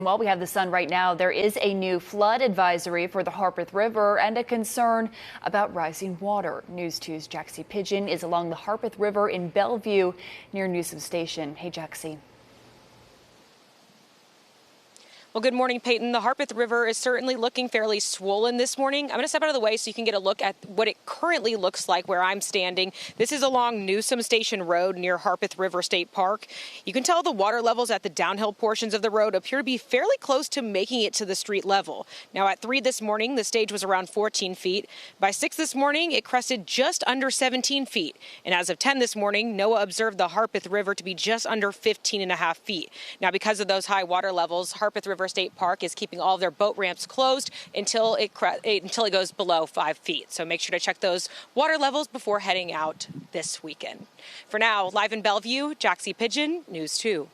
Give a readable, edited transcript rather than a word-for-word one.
While we have the sun right now, there is a new flood advisory for the Harpeth River and a concern about rising water. News 2's Jaxie Pigeon is along the Harpeth River in Bellevue near Newsom Station. Hey, Jaxie. Well, good morning, Peyton. The Harpeth River is certainly looking fairly swollen this morning. I'm going to step out of the way so you can get a look at what it currently looks like where I'm standing. This is along Newsom Station Road near Harpeth River State Park. You can tell the water levels at the downhill portions of the road appear to be fairly close to making it to the street level. Now, at 3 this morning, the stage was around 14 feet. By 6 this morning, it crested just under 17 feet. And as of 10 this morning, NOAA observed the Harpeth River to be just under 15.5 feet. Now, because of those high water levels, Harpeth River State Park is keeping all of their boat ramps closed until it goes below 5 feet. So make sure to check those water levels before heading out this weekend. For now, live in Bellevue, Jaxie Pigeon, News 2.